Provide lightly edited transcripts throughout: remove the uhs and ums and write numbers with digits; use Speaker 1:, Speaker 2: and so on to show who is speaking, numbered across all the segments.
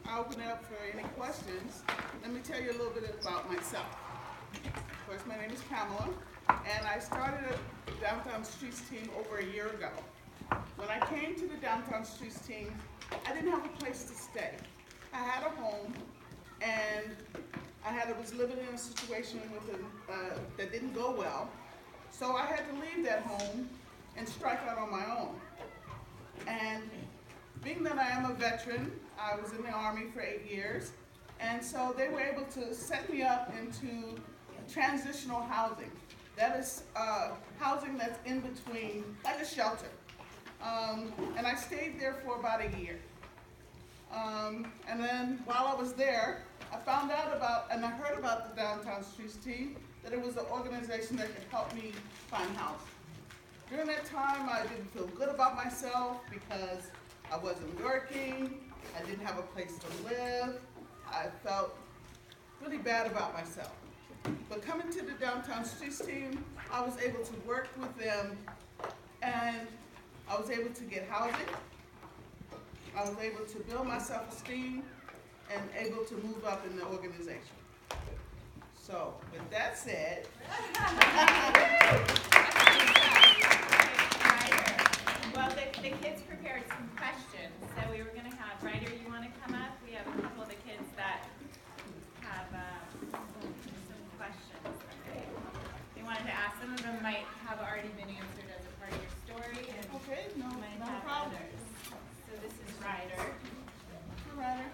Speaker 1: I'll open it up for any questions. Let me tell you a little bit about myself. First, my name is Pamela, and I started a Downtown Streets team over a year ago. When I came to the Downtown Streets team, I didn't have a place to stay. I had a home, and was living in a situation with that didn't go well. So I had to leave that home and strike out on my own. And being that I am a veteran, I was in the Army for 8 years, and so they were able to set me up into transitional housing. That is housing that's in between, like a shelter. And I stayed there for about a year. And then while I was there, I found out about, and I heard about the Downtown Streets team, that it was an organization that could help me find housing. During that time, I didn't feel good about myself because I wasn't working, I didn't have a place to live, I felt really bad about myself. But coming to the Downtown Streets team, I was able to work with them, and I was able to get housing, I was able to build my self-esteem, and able to move up in the organization. So, with that said,
Speaker 2: well, the kids prepared some questions, so we were going to have Ryder. You want to come up? We have a couple of the kids that have some questions. Okay. They wanted to ask. Some of them might have already been answered as a part of your story, and
Speaker 1: okay, no problem.
Speaker 2: Others. So this is Ryder.
Speaker 1: Hi, Ryder.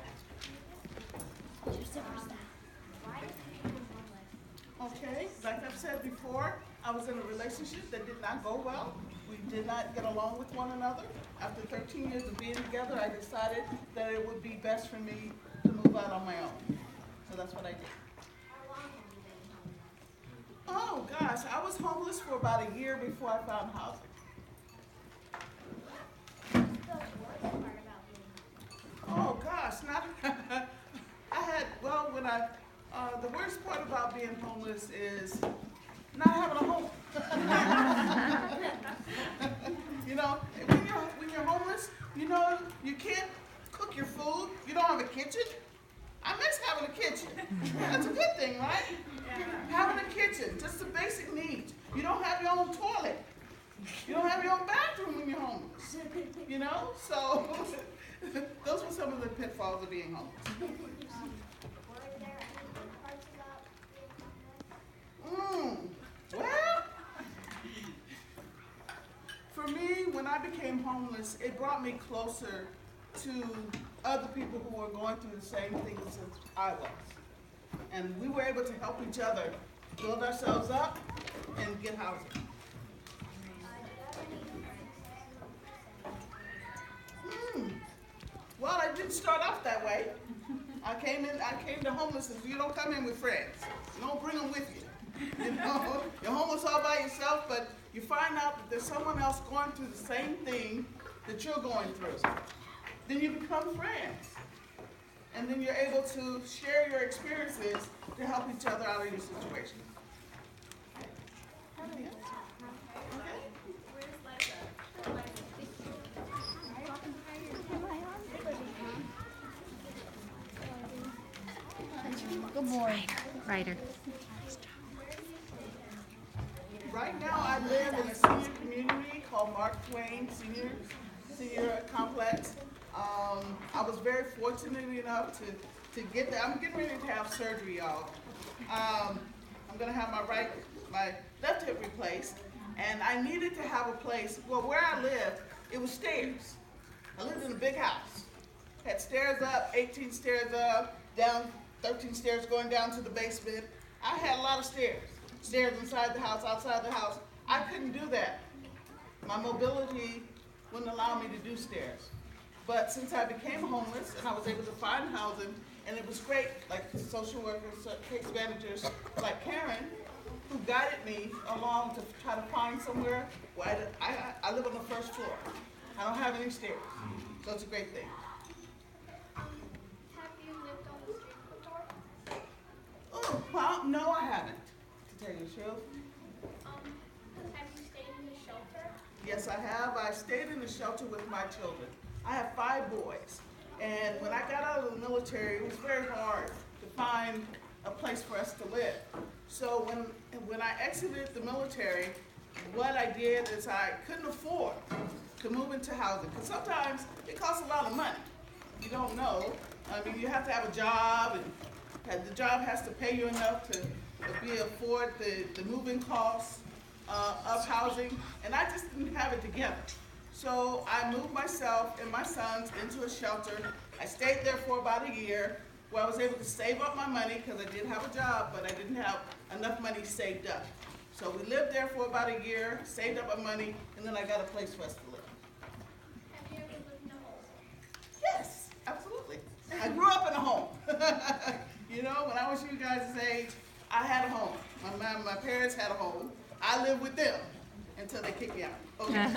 Speaker 1: Okay, like I've said before, I was in a relationship that did not go well. We did not get along with one another. After 13 years of being together, I decided that it would be best for me to move out on my own. So that's what I did. Oh gosh, I was homeless for about a year before I found housing. Oh gosh, not the worst part about being homeless is not having a home. You know, when you're homeless, you know, you can't cook your food. You don't have a kitchen. I miss having a kitchen. That's a good thing, right?
Speaker 2: Yeah.
Speaker 1: Having a kitchen, just the basic needs. You don't have your own toilet. You don't have your own bathroom when you're homeless. You know, so those were some of the pitfalls of being homeless. Well, for me, when I became homeless, it brought me closer to other people who were going through the same things as I was. And we were able to help each other build ourselves up and get housing. Well, I didn't start off that way. I came to homelessness. You don't come in with friends. You don't bring them with you. You know, you're homeless all by yourself, but you find out that there's someone else going through the same thing that you're going through. Then you become friends. And then you're able to share your experiences to help each other out of your situation.
Speaker 3: Good morning. Ryder.
Speaker 1: Right now I live in a senior community called Mark Twain Senior Complex. I was very fortunate enough to get there. I'm getting ready to have surgery, y'all. I'm gonna have my left hip replaced, and I needed to have a place. Well, where I lived, it was stairs. I lived in a big house. Had stairs up, 18 stairs up, down 13 stairs going down to the basement. I had a lot of stairs. Stairs inside the house, outside the house. I couldn't do that. My mobility wouldn't allow me to do stairs. But since I became homeless and I was able to find housing, and it was great, like social workers, case managers like Karen, who guided me along to try to find somewhere where I live on the first floor. I don't have any stairs, so it's a great thing.
Speaker 4: Have you lived on the street before?
Speaker 1: Oh, well, no, I haven't, to tell you the truth.
Speaker 4: Have you stayed in the shelter?
Speaker 1: Yes, I have. I stayed in the shelter with my children. I have 5 boys, And when I got out of the military, it was very hard to find a place for us to live. So when I exited the military, what I did is I couldn't afford to move into housing, because sometimes it costs a lot of money. You don't know. I mean, you have to have a job, and the job has to pay you enough to afford the moving costs of housing, and I just didn't have it together. So I moved myself and my sons into a shelter. I stayed there for about a year, where I was able to save up my money, because I did have a job, but I didn't have enough money saved up. So we lived there for about a year, saved up our money, and then I got a place for us to live.
Speaker 4: Have you ever lived in a home?
Speaker 1: Yes, absolutely. I grew up in a home. You know, when I was you guys' age, I had a home. My parents had a home. I lived with them until they kicked me out. Okay.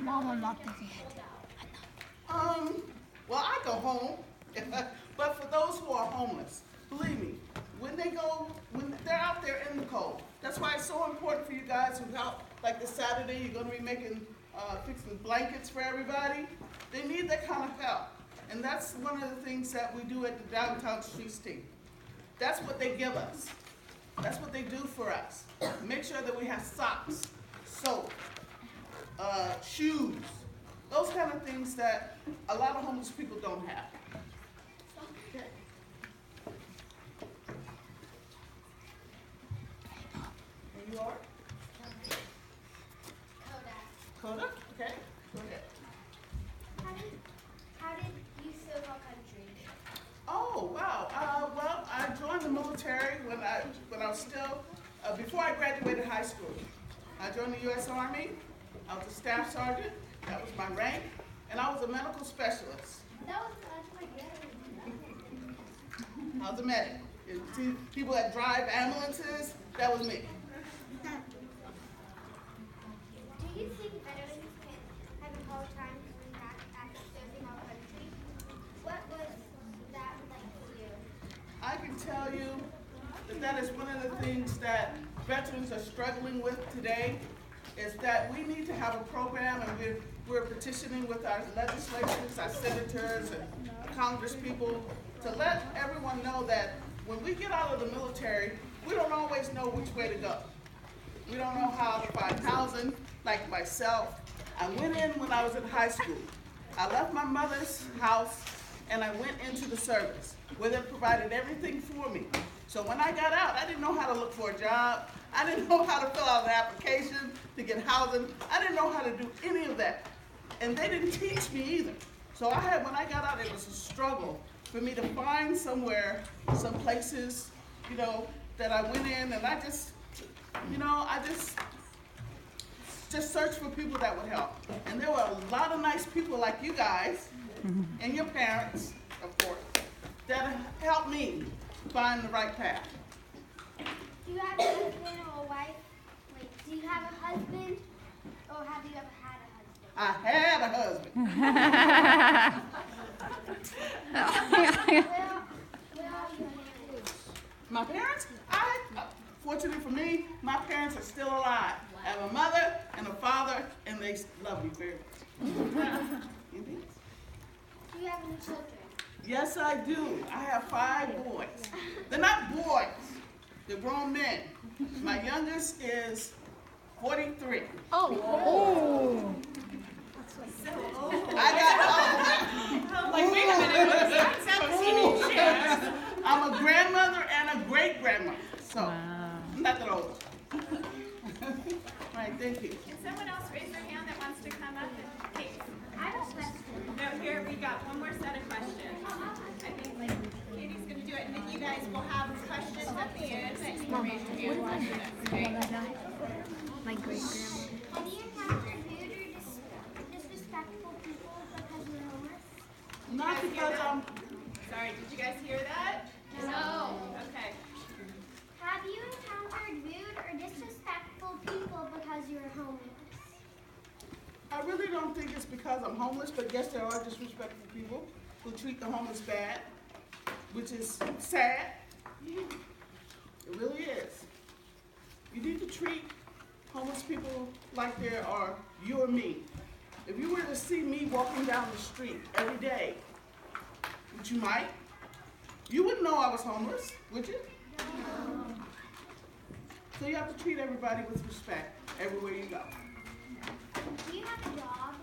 Speaker 3: Mama locked his head.
Speaker 1: Well, I go home, but for those who are homeless, believe me, when they're out there in the cold, that's why it's so important for you guys who help. Like this Saturday, you're going to be fixing blankets for everybody. They need that kind of help, and that's one of the things that we do at the Downtown Streets team. That's what they give us. That's what they do for us. Make sure that we have socks, soap, shoes, those kind of things that a lot of homeless people don't have. Okay. And you are? Coda? Okay. Go ahead.
Speaker 4: How did you serve our country?
Speaker 1: Oh, wow. Well, I joined the military when I was still, before I graduated high school. I joined the U.S. Army. I was a staff sergeant. That was my rank. And I was a medical specialist.
Speaker 4: That's my dad.
Speaker 1: I was a medic. You see people that drive ambulances, that was me.
Speaker 4: Do you think veterans can have a hard time coming back after serving our country? What was that like for you?
Speaker 1: I can tell you that is one of the things that veterans are struggling with today, is that we need to have a program, and we're petitioning with our legislators, our senators, and Congress people to let everyone know that when we get out of the military, we don't always know which way to go. We don't know how to find housing. Like myself, I went in when I was in high school. I left my mother's house and I went into the service, where they provided everything for me. So when I got out, I didn't know how to look for a job. I didn't know how to fill out an application to get housing. I didn't know how to do any of that. And they didn't teach me either. So when I got out, it was a struggle for me to find somewhere, some places, that I went in, and I just searched for people that would help. And there were a lot of nice people like you guys, and your parents, of course, that helped me find the right path.
Speaker 4: Do you have a husband or a wife? Wait, do you have a husband or have you ever had a husband?
Speaker 1: I had a husband.
Speaker 4: Where are your parents?
Speaker 1: My parents, fortunately for me, my parents are still alive. I have a mother and a father, and they love me very much. Indeed.
Speaker 4: Do you have any children?
Speaker 1: Yes, I do. I have 5 boys. They're not boys. They're grown men. My youngest is 43.
Speaker 3: Oh.
Speaker 1: I got
Speaker 2: Like, wait a minute, what's that teenage?
Speaker 1: I'm a grandmother and a great-grandmother. So, I'm not that old. All right, thank you.
Speaker 2: Can someone else raise their hand that wants to come up and take?
Speaker 4: I have a question.
Speaker 2: No, here, we got one more set of questions. I think Katie's gonna do it, and then you guys will have questions at the end that you can raise your hand and question us, okay?
Speaker 3: My great grandma.
Speaker 4: Have you encountered rude or disrespectful people because you're homeless?
Speaker 1: Not because I'm...
Speaker 2: Sorry, did you guys hear that?
Speaker 4: No.
Speaker 2: Okay.
Speaker 4: Have you encountered rude or disrespectful people because you're homeless?
Speaker 1: I really don't think it's because I'm homeless, but yes, there are disrespectful people who treat the homeless bad, which is sad. It really is. You need to treat homeless people like they are you or me. If you were to see me walking down the street every day, which you might, you wouldn't know I was homeless, would you? No. So you have to treat everybody with respect everywhere you go.
Speaker 4: Do you have a job?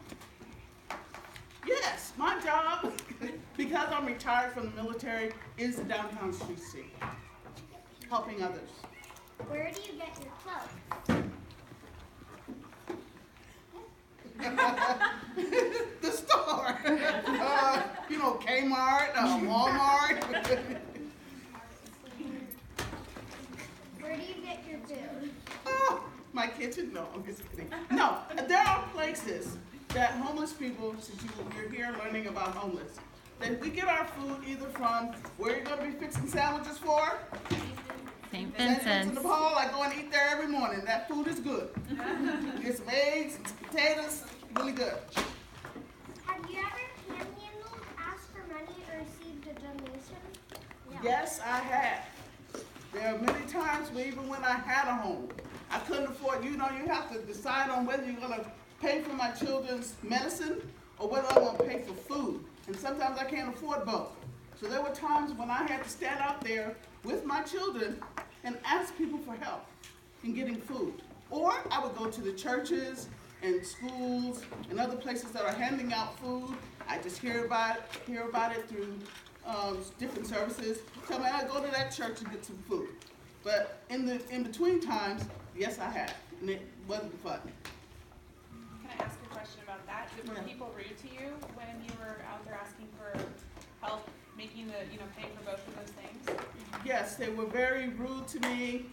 Speaker 1: Yes, my job, because I'm retired from the military, is the downtown streets team, helping others.
Speaker 4: Where do you get your clothes?
Speaker 1: The store. Kmart, Walmart.
Speaker 4: Where do you get your food?
Speaker 1: Oh, my kitchen? No, I'm just kidding. No, there are places that homeless people, since you're here learning about homeless, that we get our food either from where you're going to be fixing sandwiches for.
Speaker 5: St.
Speaker 1: Vincent's in
Speaker 5: Vincent's.
Speaker 1: the Paul. I go and eat there every morning. That food is good. Get some eggs, some potatoes, really good.
Speaker 4: Have you ever panhandled, asked for money, or received a donation? No.
Speaker 1: Yes, I have. There are many times where even when I had a home, I couldn't afford, you have to decide on whether you're going to pay for my children's medicine or whether I'm going to pay for food. And sometimes I can't afford both. So there were times when I had to stand out there with my children and ask people for help in getting food. Or I would go to the churches and schools and other places that are handing out food. I just hear about it through different services. Tell me I go to that church and get some food. But in between times, yes, I have, and it wasn't fun.
Speaker 6: Can I ask a question about that? Were people rude to you when you were out there asking for help, making paying for both of those things?
Speaker 1: Yes, they were very rude to me.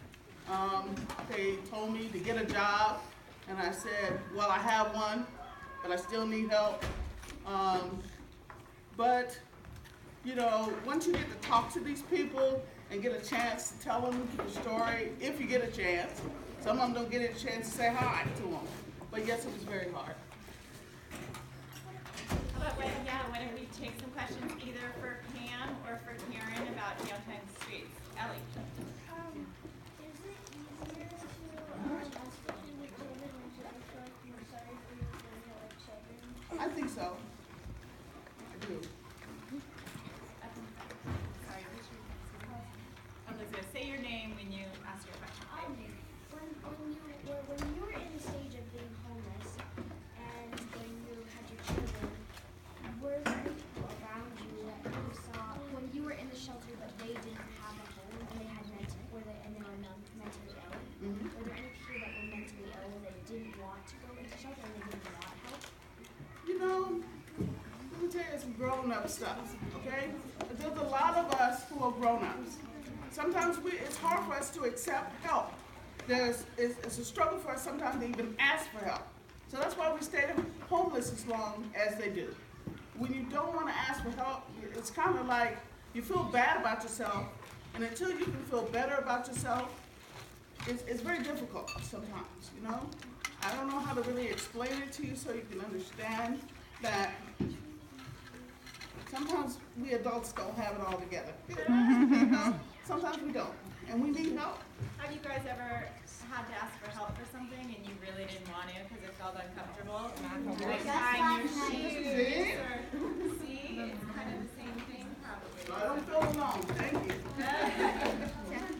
Speaker 1: They told me to get a job, and I said, well, I have one, but I still need help. But once you get to talk to these people and get a chance to tell them the story, if you get a chance, some of them don't get a chance to say hi to them. But yes, it was very hard.
Speaker 2: How about why don't we take some questions either for Pam or for Karen about downtown streets? Ellie.
Speaker 4: Is it easier to ask for food with children when you feel like you're sorry for your children?
Speaker 1: I think so. I do.
Speaker 2: Sorry, Elizabeth, say your name when you ask your question.
Speaker 4: When you were in the stage of being homeless and when you had your children, were there any people around you that you saw when you were in the shelter but they didn't have a home and they had mentally ill?
Speaker 1: Mm-hmm.
Speaker 4: Were there any people that were mentally ill that didn't want to go into shelter and they didn't want help?
Speaker 1: Let me tell you some grown-up stuff, okay? There's a lot of us who are grown-ups. Sometimes it's hard for us to accept help. It's a struggle for us sometimes to even ask for help. So that's why we stay homeless as long as they do. When you don't want to ask for help, it's kind of like you feel bad about yourself, and until you can feel better about yourself, it's very difficult sometimes, I don't know how to really explain it to you so you can understand that sometimes we adults don't have it all together. Sometimes we don't, and we need help.
Speaker 2: Have you guys ever had to ask for help for something and you really didn't want to because it felt uncomfortable? Like tying your shoes or see, it's kind of the same thing probably.
Speaker 1: So I don't feel alone, thank you.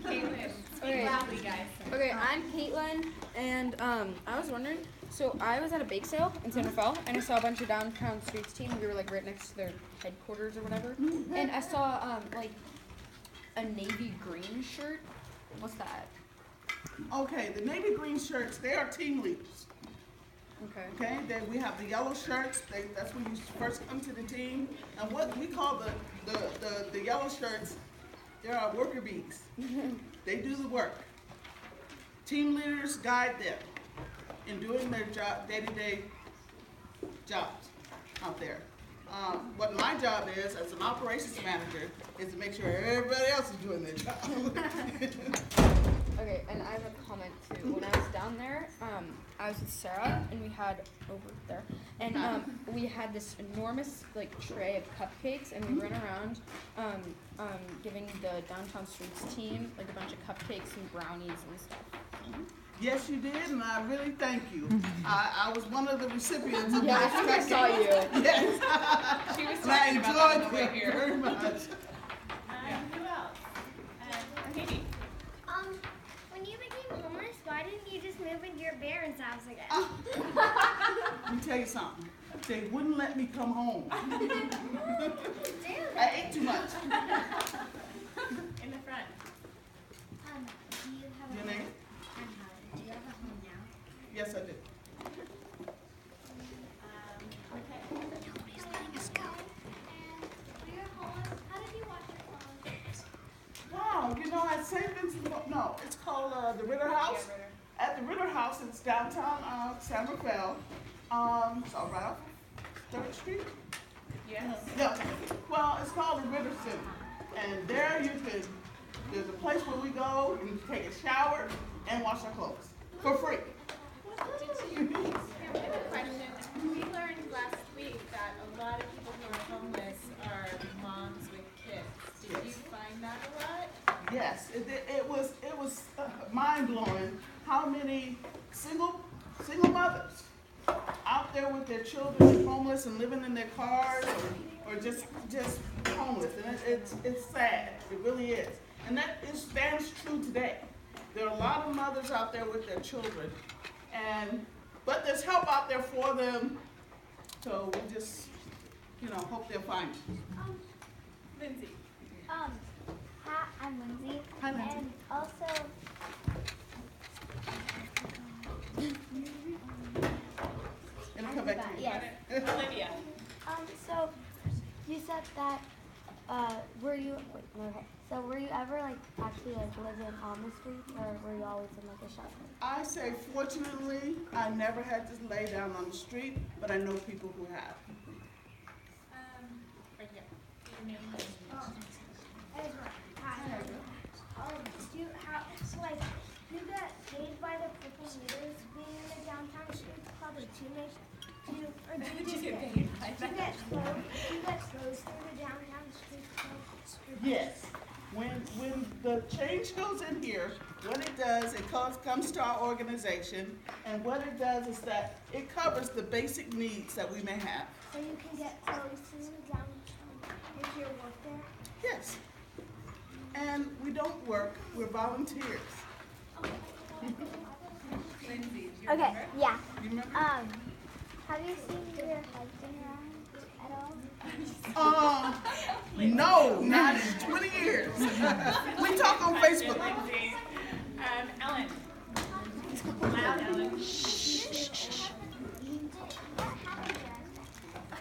Speaker 2: Caitlin, speak
Speaker 7: Okay.
Speaker 2: loudly, guys.
Speaker 7: Okay, I'm Caitlin, and I was wondering, so I was at a bake sale in San Rafael, and I saw a bunch of downtown streets team. We were like right next to their headquarters or whatever, and I saw like a navy green shirt. What's that?
Speaker 1: Okay, the navy green shirts, they are team leaders.
Speaker 7: Okay.
Speaker 1: Then we have the yellow shirts. That's when you first come to the team. And what we call the yellow shirts, they're our worker bees. They do the work. Team leaders guide them in doing their job, day-to-day jobs out there. What my job is as an operations manager is to make sure everybody else is doing their job.
Speaker 7: Okay, and I have a comment too. When I was down there, I was with Sarah, and we had over there, and we had this enormous like tray of cupcakes, and we ran around giving the downtown streets team like a bunch of cupcakes and brownies and stuff.
Speaker 1: Yes, you did, and I really thank you. I was one of the recipients of
Speaker 7: Yeah,
Speaker 1: my
Speaker 7: I think I saw
Speaker 1: second.
Speaker 7: you.
Speaker 1: Yes.
Speaker 6: She was
Speaker 1: And I
Speaker 6: talking about that on the
Speaker 1: enjoyed
Speaker 6: way
Speaker 1: it
Speaker 6: here.
Speaker 1: very much.
Speaker 2: Who else? Katie.
Speaker 4: When you became homeless, why didn't you just move into your parents' house again?
Speaker 1: Let me tell you something. They wouldn't let me come home. I ate too much.
Speaker 2: In the front.
Speaker 4: Do you have
Speaker 1: Your
Speaker 4: a
Speaker 1: name?
Speaker 4: home? Do you have a home now?
Speaker 1: Yes, I did.
Speaker 2: Okay.
Speaker 3: Nobody's letting us go.
Speaker 4: And when you're homeless, how did you watch your phone?
Speaker 1: Wow, you know, at St. Vincent, no, it's called the Ritter House.
Speaker 6: Yeah, Ritter.
Speaker 1: At the Ritter House, it's downtown San Rafael. So right off 3rd Street.
Speaker 6: Yes.
Speaker 1: No, well, it's called the Ritter Center. And there there's a place where we go and take a shower and wash our clothes for free.
Speaker 2: Here, we have a question. We learned last week that a lot of people who are homeless are moms with kids. Did you find that a lot?
Speaker 1: Yes, it was mind blowing how many single mothers out there with their children homeless and living in their cars or just homeless, and it's sad. It really is, and that stands true today. There are a lot of mothers out there with their children, but there's help out there for them. So we just hope they'll find it.
Speaker 2: Lindsay.
Speaker 4: Hi, I'm Lindsay.
Speaker 1: Hi, Lindsay.
Speaker 4: And also,
Speaker 1: It'll come back to you.
Speaker 4: yes.
Speaker 2: Olivia.
Speaker 4: So you said that were you ever actually living on the streets, or were you always in a shelter?
Speaker 1: I say, fortunately, I never had to lay down on the street, but I know people who have.
Speaker 2: Right here. Your name.
Speaker 4: Ezra. Hi. You get paid by the people leaders being in the downtown streets probably do you get clothes through the downtown streets?
Speaker 1: Yes. When the change goes in here, what it does, it comes to our organization, and what it does is that it covers the basic needs that we may have.
Speaker 4: So you can get clothes through the downtown if you work there?
Speaker 1: Yes. And we don't work, we're volunteers.
Speaker 2: Lindsay, do you
Speaker 4: Okay,
Speaker 2: remember?
Speaker 4: yeah.
Speaker 1: You remember?
Speaker 4: Have you seen your husband around at all?
Speaker 1: No, not in 20 years. We talk on Facebook.
Speaker 2: Lindsay. Ellen. Loud, Ellen.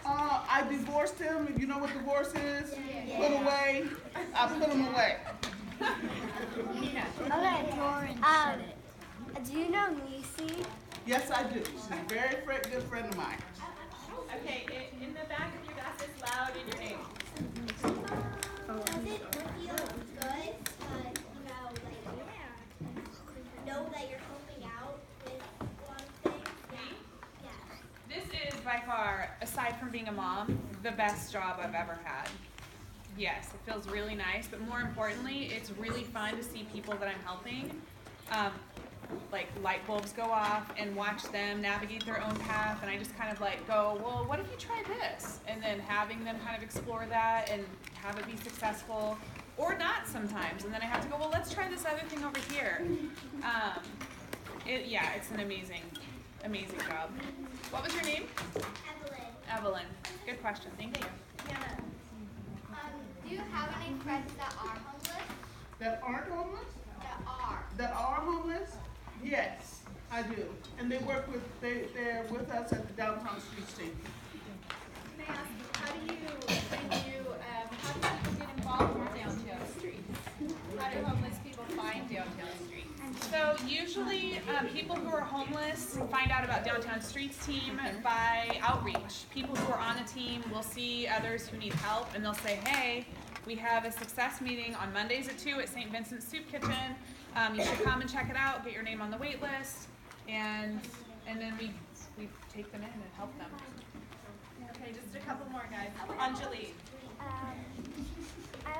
Speaker 1: I divorced him. If you know what divorce is, put away. I put him away.
Speaker 4: Okay. Do you know Nisi?
Speaker 1: Yes, I do. She's a very good friend of mine.
Speaker 2: Okay, in the back of your glasses, loud in your name.
Speaker 4: Does it feel good know that you're helping out with a lot of things? Yeah.
Speaker 6: This is by far, aside from being a mom, the best job I've ever had. Yes, it feels really nice, but more importantly, it's really fun to see people that I'm helping. Like light bulbs go off and watch them navigate their own path, and I just kind of go, well, what if you try this? And then having them kind of explore that and have it be successful, or not sometimes. And then I have to go, well, let's try this other thing over here. It's an amazing job. What was your name? Evelyn. Good question. Thank you.
Speaker 4: Do you have any friends that are homeless?
Speaker 1: That aren't homeless?
Speaker 4: That are.
Speaker 1: That are homeless? Yes, I do. And they're with us at the downtown streets team.
Speaker 2: May I ask, how do people get involved with downtown streets? How do homeless people find downtown streets?
Speaker 6: So usually people who are homeless find out about Downtown Streets team by outreach. People who are on a team will see others who need help, and they'll say, hey, we have a success meeting on Mondays at 2 at St. Vincent's Soup Kitchen. You should come and check it out, get your name on the wait list, and then we take them in and help them.
Speaker 2: Okay, just a couple more guys. Anjali.
Speaker 4: I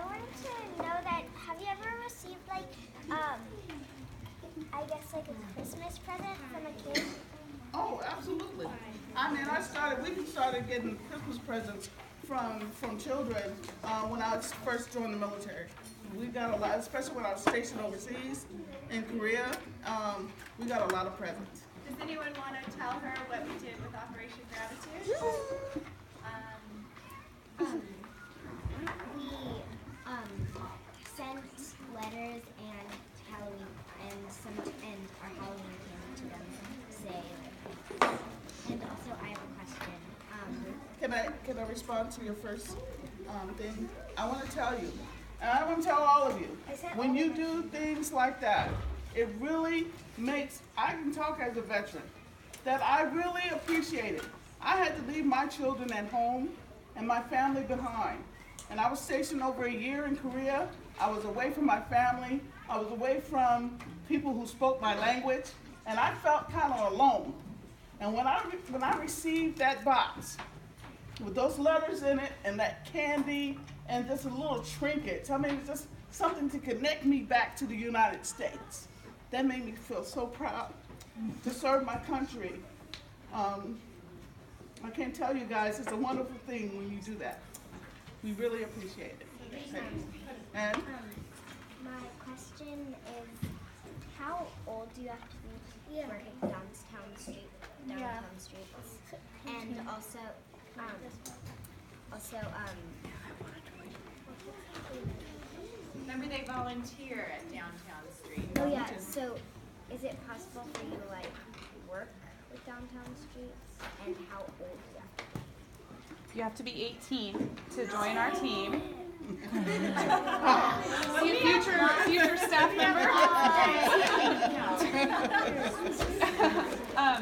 Speaker 4: wanted to know that, have you ever received us like a Christmas present from a kid?
Speaker 1: Oh, absolutely. We started getting Christmas presents from children when I was first joined the military. We got a lot, especially when I was stationed overseas in Korea. We got a lot of presents.
Speaker 2: Does anyone want to tell her what we did with Operation Gratitude?
Speaker 4: We sent letters and Halloween and our Halloween candy to them. And also I have a question.
Speaker 1: Can I respond to your first thing? I want to tell you, and I want to tell all of you, when you do things like that, it really makes, I can talk as a veteran, that I really appreciate it. I had to leave my children at home and my family behind. And I was stationed over a year in Korea. I was away from my family. I was away from people who spoke my language. And I felt kind of alone. And when I received that box with those letters in it and that candy and just a little trinkets, I mean, it's just something to connect me back to the United States. That made me feel so proud to serve my country. I can't tell you guys, it's a wonderful thing when you do that. We really appreciate it. And
Speaker 4: My question is, how old do you have to be working downtown streets? And also,
Speaker 2: Remember they volunteer at Downtown Street.
Speaker 4: oh yeah, so is it possible for you to like work with downtown streets? And how old do you have to be?
Speaker 6: You have to be 18 to join our team. future staff member.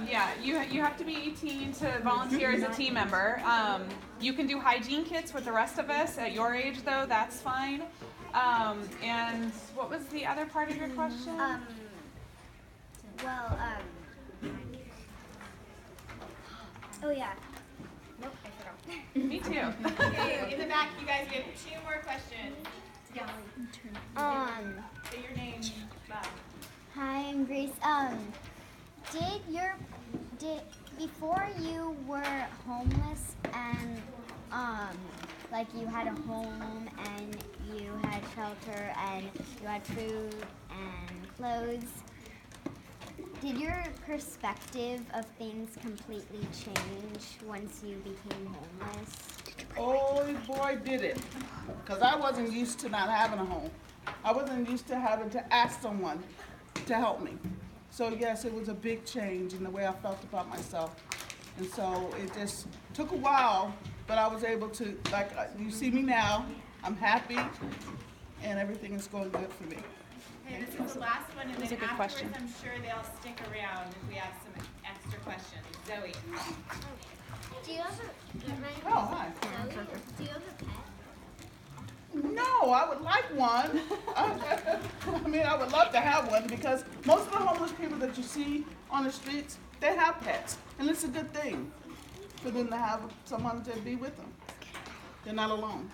Speaker 6: Yeah, you have to be 18 to volunteer as a team member. You can do hygiene kits with the rest of us at your age, though. That's fine. And what was the other part of your question?
Speaker 4: Oh yeah. Nope, I forgot.
Speaker 6: Me too.
Speaker 2: Okay, in the back, you guys get 2 more questions. Yes. Say your name. Bob.
Speaker 5: Hi, I'm Grace. Before you were homeless and like you had a home and you had shelter and you had food and clothes, did your perspective of things completely change once you became homeless?
Speaker 1: oh boy, did it. Because I wasn't used to not having a home. I wasn't used to having to ask someone to help me. So yes, it was a big change in the way I felt about myself. And so it just took a while, but I was able to, like you see me now, I'm happy and everything is going good for me.
Speaker 2: Okay, this is the last one, and
Speaker 6: That's
Speaker 2: then
Speaker 6: a good
Speaker 2: afterwards,
Speaker 6: question.
Speaker 2: I'm sure they'll stick around if we have some extra questions. Zoe.
Speaker 4: Do you have a
Speaker 1: Oh, hi.
Speaker 4: Do you have a pet?
Speaker 1: No, I would like one. I mean, I would love to have one because most of the homeless people that you see on the streets, they have pets. And it's a good thing for them to have someone to be with them. They're not alone.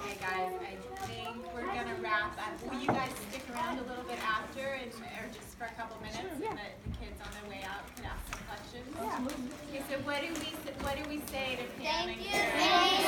Speaker 2: Okay, guys, I think we're gonna wrap up. Will you guys stick around a little bit after, or just for a couple minutes, so that the kids on their way out can ask some questions? Okay, so what do we say to Pam and Karen?